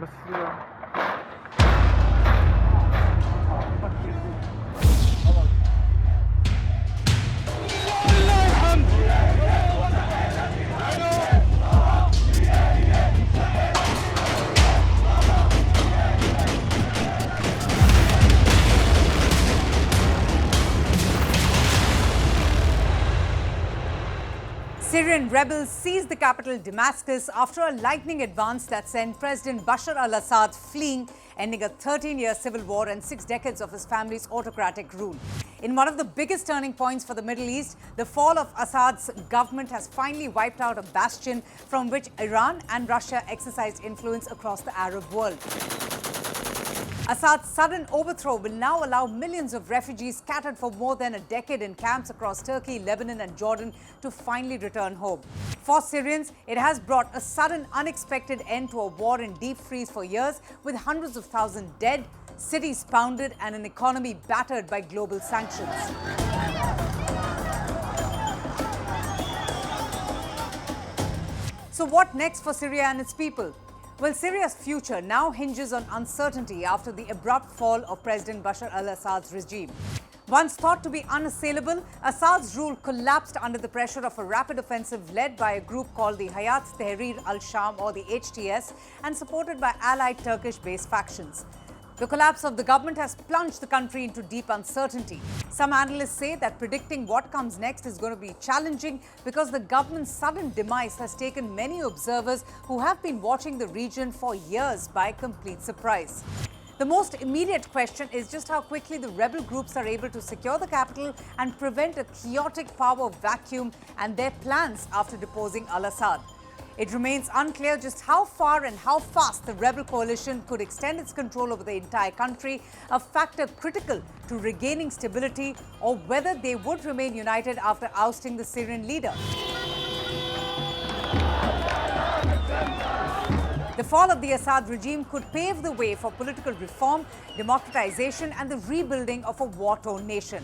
بس Syrian rebels seized the capital Damascus after a lightning advance that sent President Bashar Al-Assad fleeing, ending a 13-year civil war and 6 decades of his family's autocratic rule. In one of the biggest turning points for the Middle East, the fall of Assad's government has finally wiped out a bastion from which Iran and Russia exercised influence across the Arab world. Assad's sudden overthrow will now allow millions of refugees scattered for more than a decade in camps across Turkey, Lebanon and Jordan to finally return home. For Syrians, it has brought a sudden, unexpected end to a war in deep freeze for years, with hundreds of thousands dead, cities pounded and an economy battered by global sanctions. So what next for Syria and its people? Well, Syria's future now hinges on uncertainty after the abrupt fall of President Bashar al-Assad's regime. Once thought to be unassailable, Assad's rule collapsed under the pressure of a rapid offensive led by a group called the Hayat Tahrir al-Sham, or the HTS, and supported by allied Turkish-based factions. The collapse of the government has plunged the country into deep uncertainty. Some analysts say that predicting what comes next is going to be challenging because the government's sudden demise has taken many observers who have been watching the region for years by complete surprise. The most immediate question is just how quickly the rebel groups are able to secure the capital and prevent a chaotic power vacuum and their plans after deposing al-Assad. It remains unclear just how far and how fast the rebel coalition could extend its control over the entire country, a factor critical to regaining stability, or whether they would remain united after ousting the Syrian leader. The fall of the Assad regime could pave the way for political reform, democratization, and the rebuilding of a war-torn nation.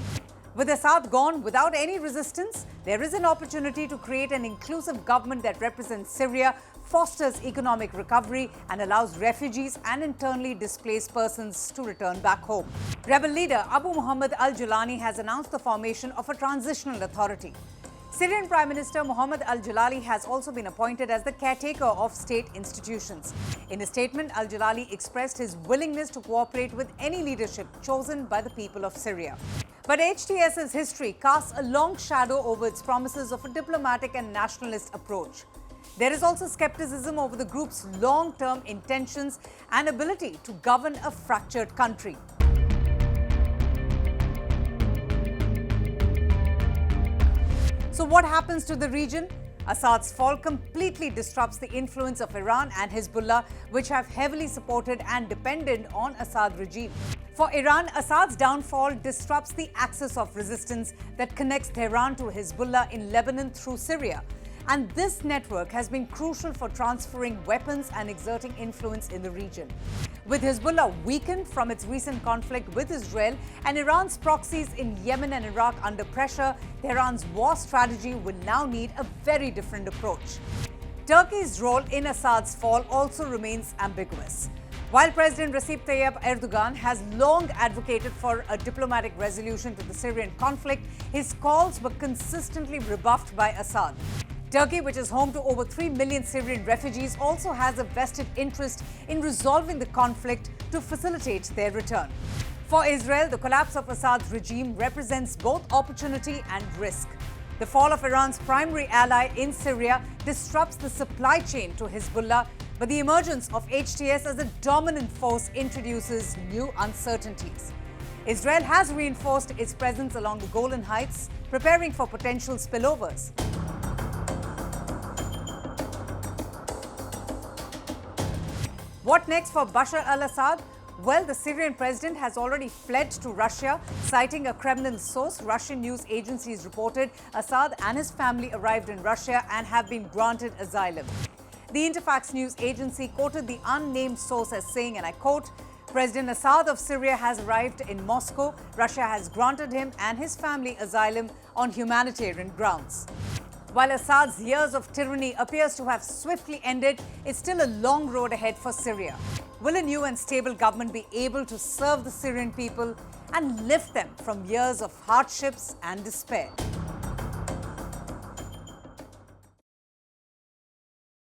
With Assad gone without any resistance, there is an opportunity to create an inclusive government that represents Syria, fosters economic recovery, and allows refugees and internally displaced persons to return back home. Rebel leader Abu Muhammad al-Julani has announced the formation of a transitional authority. Syrian Prime Minister Mohammed al-Jalali has also been appointed as the caretaker of state institutions. In a statement, al-Jalali expressed his willingness to cooperate with any leadership chosen by the people of Syria. But HTS's history casts a long shadow over its promises of a diplomatic and nationalist approach. There is also skepticism over the group's long-term intentions and ability to govern a fractured country. So what happens to the region? Assad's fall completely disrupts the influence of Iran and Hezbollah, which have heavily supported and depended on Assad regime. For Iran, Assad's downfall disrupts the axis of resistance that connects Tehran to Hezbollah in Lebanon through Syria. And this network has been crucial for transferring weapons and exerting influence in the region. With Hezbollah weakened from its recent conflict with Israel and Iran's proxies in Yemen and Iraq under pressure, Tehran's war strategy will now need a very different approach. Turkey's role in Assad's fall also remains ambiguous. While President Recep Tayyip Erdogan has long advocated for a diplomatic resolution to the Syrian conflict, his calls were consistently rebuffed by Assad. Turkey, which is home to over 3 million Syrian refugees, also has a vested interest in resolving the conflict to facilitate their return. For Israel, the collapse of Assad's regime represents both opportunity and risk. The fall of Iran's primary ally in Syria disrupts the supply chain to Hezbollah, but the emergence of HTS as a dominant force introduces new uncertainties. Israel has reinforced its presence along the Golan Heights, preparing for potential spillovers. What next for Bashar al-Assad? Well, the Syrian president has already fled to Russia. Citing a Kremlin source, Russian news agencies reported Assad and his family arrived in Russia and have been granted asylum. The Interfax news agency quoted the unnamed source as saying, and I quote, "President Assad of Syria has arrived in Moscow. Russia has granted him and his family asylum on humanitarian grounds." While Assad's years of tyranny appears to have swiftly ended, it's still a long road ahead for Syria. Will a new and stable government be able to serve the Syrian people and lift them from years of hardships and despair?